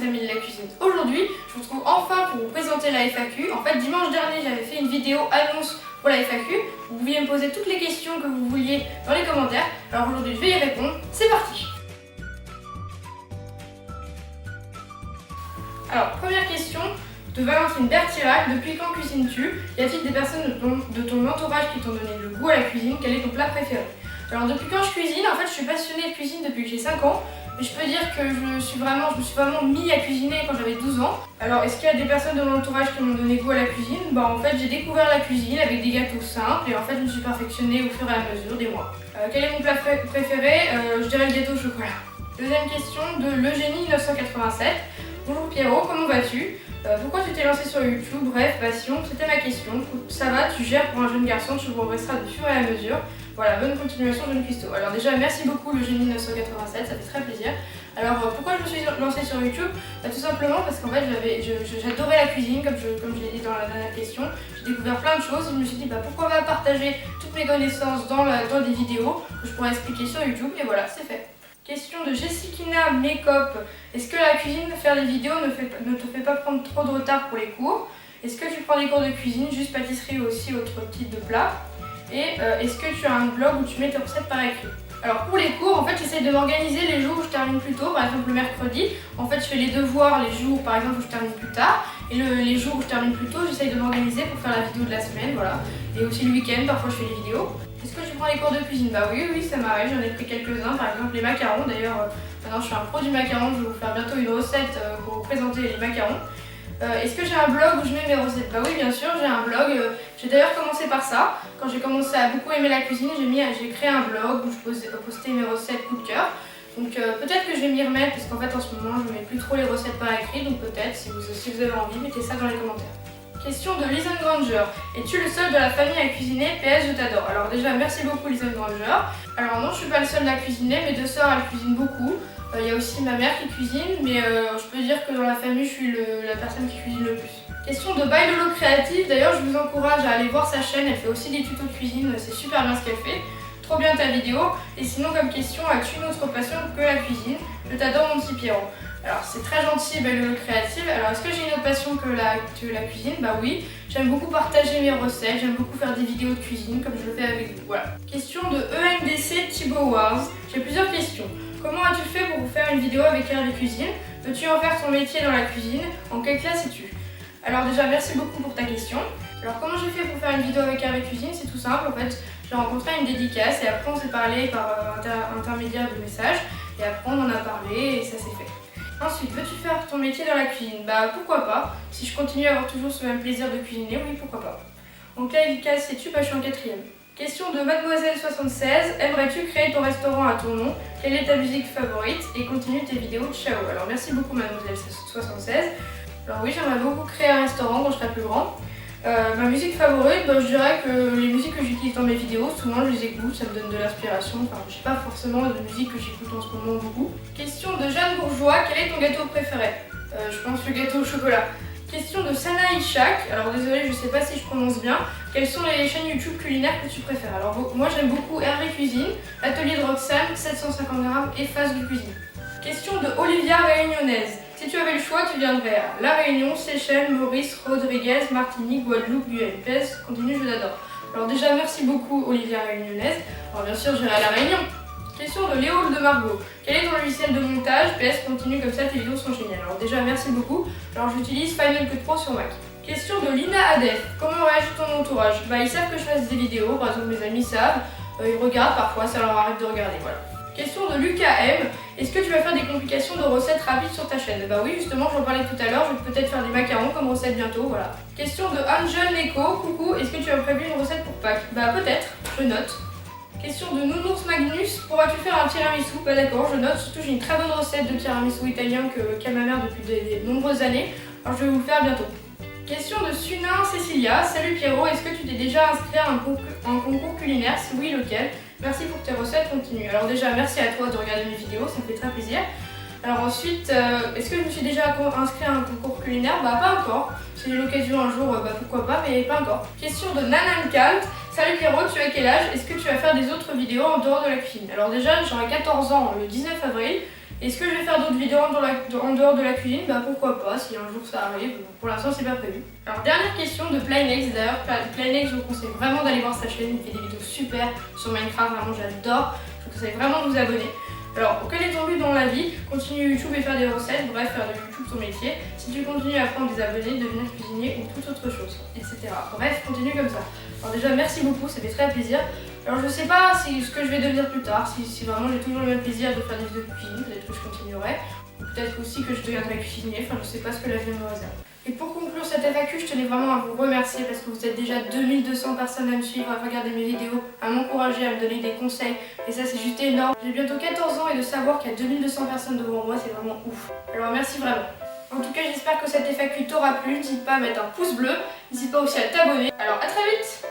mes amis de la cuisine. Aujourd'hui, je vous retrouve enfin pour vous présenter la FAQ. En fait, dimanche dernier, j'avais fait une vidéo annonce pour la FAQ. Vous pouviez me poser toutes les questions que vous vouliez dans les commentaires. Alors aujourd'hui, je vais y répondre. C'est parti! Alors, première question de Valentine Bertirac. Depuis quand cuisines-tu? Y a-t-il des personnes de ton entourage qui t'ont donné le goût à la cuisine? Quel est ton plat préféré? Alors, depuis quand je cuisine? En fait, je suis passionnée de cuisine depuis que j'ai 5 ans. Mais je peux dire que je me suis vraiment mis à cuisiner quand j'avais 12 ans. Alors, est-ce qu'il y a des personnes de mon entourage qui m'ont donné goût à la cuisine? En fait, j'ai découvert la cuisine avec des gâteaux simples et en fait, je me suis perfectionnée au fur et à mesure des mois. Quel est mon plat préféré? Je dirais le gâteau au chocolat. Deuxième question de Eugénie 987. Bonjour Pierrot, comment vas-tu? Pourquoi tu t'es lancé sur YouTube? Bref, passion, c'était ma question. Ça va, tu gères pour un jeune garçon, tu progresseras de fur et à mesure. Voilà, bonne continuation, jeune cuistot. Alors déjà, merci beaucoup Eugénie 987, ça fait très plaisir. Alors pourquoi je me suis lancée sur YouTube? Tout simplement parce qu'en fait j'adorais la cuisine, comme je l'ai dit dans la dernière question. J'ai découvert plein de choses et je me suis dit pourquoi pas partager toutes mes connaissances dans des vidéos que je pourrais expliquer sur YouTube, et voilà, c'est fait. Question de Jessicina Makeup. Est-ce que la cuisine, faire des vidéos ne te fait pas prendre trop de retard pour les cours? Est-ce que tu prends des cours de cuisine, juste pâtisserie ou aussi autre type de plat? Et est-ce que tu as un blog où tu mets tes recettes par écrit? Alors pour les cours, en fait j'essaie de m'organiser les jours où je termine plus tôt. Par exemple le mercredi, en fait je fais les devoirs les jours par exemple où je termine plus tard. Et les jours où je termine plus tôt, j'essaie de m'organiser pour faire la vidéo de la semaine, voilà. Et aussi le week-end, parfois je fais les vidéos. Est-ce que tu prends les cours de cuisine? Oui, ça m'arrive, j'en ai pris quelques-uns, par exemple les macarons. D'ailleurs, maintenant je suis un pro du macaron, je vais vous faire bientôt une recette pour vous présenter les macarons. Est-ce que j'ai un blog où je mets mes recettes? Oui, bien sûr, j'ai un blog. J'ai d'ailleurs commencé par ça. Quand j'ai commencé à beaucoup aimer la cuisine, j'ai créé un blog où je postais mes recettes coup de cœur. Donc peut-être que je vais m'y remettre, parce qu'en fait en ce moment je ne mets plus trop les recettes par écrit. Donc peut-être, si vous avez envie, mettez ça dans les commentaires. Question de Lisanne Granger. Es-tu le seul de la famille à cuisiner? PS, je t'adore. Alors déjà, merci beaucoup Lisanne Granger. Alors non, je suis pas le seul à cuisiner, mes deux sœurs elles cuisinent beaucoup. Il y a aussi ma mère qui cuisine, mais je peux dire que dans la famille, je suis la personne qui cuisine le plus. Question de Bailolo Créative. D'ailleurs, je vous encourage à aller voir sa chaîne, elle fait aussi des tutos de cuisine, c'est super bien ce qu'elle fait. Trop bien ta vidéo. Et sinon, comme question, as-tu une autre passion que la cuisine? Je t'adore mon petit Pierrot. Alors c'est très gentil Bailolo Créative. Alors est-ce que j'ai une autre passion que la cuisine? Oui, j'aime beaucoup partager mes recettes, j'aime beaucoup faire des vidéos de cuisine comme je le fais avec vous. Voilà. Question de EMDC Thibaut Wars. J'ai plusieurs questions. Comment as-tu fait pour faire une vidéo avec Hervé Cuisine? Veux-tu en faire ton métier dans la cuisine? En quelle classe es-tu? Alors déjà merci beaucoup pour ta question. Alors comment j'ai fait pour faire une vidéo avec Hervé Cuisine? C'est tout simple, en fait j'ai rencontré une dédicace et après on s'est parlé par intermédiaire de messages et après on en a parlé et ça s'est fait. Ensuite, veux-tu faire ton métier dans la cuisine? Pourquoi pas. Si je continue à avoir toujours ce même plaisir de cuisiner, oui pourquoi pas. Donc là dédicace sais-tu? Je suis en 4e. Question de Mademoiselle76. Aimerais-tu créer ton restaurant à ton nom? Quelle est ta musique favorite? Et continue tes vidéos. Ciao. Alors merci beaucoup Mademoiselle76. Alors oui, j'aimerais beaucoup créer un restaurant quand je serai plus grand. Ma musique favorite, je dirais que les musiques que j'utilise dans mes vidéos, souvent je les écoute, ça me donne de l'inspiration. Je sais pas forcément de musique que j'écoute en ce moment beaucoup. Question de Jeanne Bourgeois. Quel est ton gâteau préféré? Je pense le gâteau au chocolat. Question de Sana Ishak. Alors désolé, je sais pas si je prononce bien. Quelles sont les chaînes YouTube culinaires que tu préfères? Alors moi j'aime beaucoup Hervé Cuisine, Atelier de Roxane, 750 grammes et Phase de cuisine. Question de Olivia Réunionnaise. Si tu avais le choix, tu viendrais à La Réunion, Seychelles, Maurice, Rodriguez, Martinique, Guadeloupe, Guyane. PS, continue, je t'adore. Alors déjà merci beaucoup Olivia Réunionnaise. Alors bien sûr j'irai à La Réunion. Question de Léo de Margot. Quel est ton logiciel de montage? PS, continue comme ça, tes vidéos sont géniales. Alors déjà merci beaucoup. Alors j'utilise Final Cut Pro sur Mac. Question de Lina Adef. Comment réagit ton entourage? Ils savent que je fasse des vidéos, par exemple mes amis savent. Ils regardent parfois, ça leur arrive de regarder, voilà. Question de Lucas M. Est-ce que tu vas faire des complications de recettes rapides sur ta chaîne? Oui, justement, j'en parlais tout à l'heure, je vais peut-être faire des macarons comme recette bientôt, voilà. Question de Angel Neko. Coucou, est-ce que tu as prévu une recette pour Pâques? Peut-être, je note. Question de Nounours Magnus. Pourras-tu faire un tiramisu? D'accord, je note. Surtout, j'ai une très bonne recette de tiramisu italien qu'a ma mère depuis de nombreuses années. Alors, je vais vous le faire bientôt. Question de Sunin Cécilia. Salut Pierrot, est-ce que tu t'es déjà inscrit à un concours culinaire? Si oui, lequel? Merci pour tes recettes, continue. Alors déjà, merci à toi de regarder mes vidéos, ça me fait très plaisir. Alors ensuite, est-ce que je me suis déjà inscrit à un concours culinaire? Pas encore. Si j'ai l'occasion un jour, pourquoi pas, mais pas encore. Question de Nanankalt. Salut Pierrot, tu as quel âge? Est-ce que tu vas faire des autres vidéos en dehors de la cuisine? Alors déjà, j'aurai 14 ans le 19 avril. Est-ce que je vais faire d'autres vidéos en dehors de la cuisine? Bah pourquoi pas, si un jour ça arrive. Pour l'instant c'est pas prévu. Alors dernière question de Plynex. D'ailleurs Plynex, je vous conseille vraiment d'aller voir sa chaîne, il fait des vidéos super sur Minecraft, vraiment j'adore. Je vous conseille vraiment de vous abonner. Alors, quel est ton but dans la vie? Continuer YouTube et faire des recettes, bref, faire de YouTube ton métier. Si tu continues à prendre des abonnés, devenir cuisinier ou toute autre chose, etc. Bref, continue comme ça. Alors déjà, merci beaucoup, ça fait très plaisir. Alors je sais pas ce que je vais devenir plus tard, si vraiment j'ai toujours le même plaisir de faire des vidéos de cuisine, peut-être que je continuerai. Peut-être aussi que je deviendrai cuisinier, enfin je sais pas ce que l'avenir me réserve. Et pour conclure cette FAQ, je tenais vraiment à vous remercier parce que vous êtes déjà 2200 personnes à me suivre, à regarder mes vidéos, à m'encourager, à me donner des conseils. Et ça c'est juste énorme. J'ai bientôt 14 ans et de savoir qu'il y a 2200 personnes devant moi, c'est vraiment ouf. Alors merci vraiment. En tout cas, j'espère que cette FAQ t'aura plu. N'hésite pas à mettre un pouce bleu. N'hésite pas aussi à t'abonner. Alors à très vite!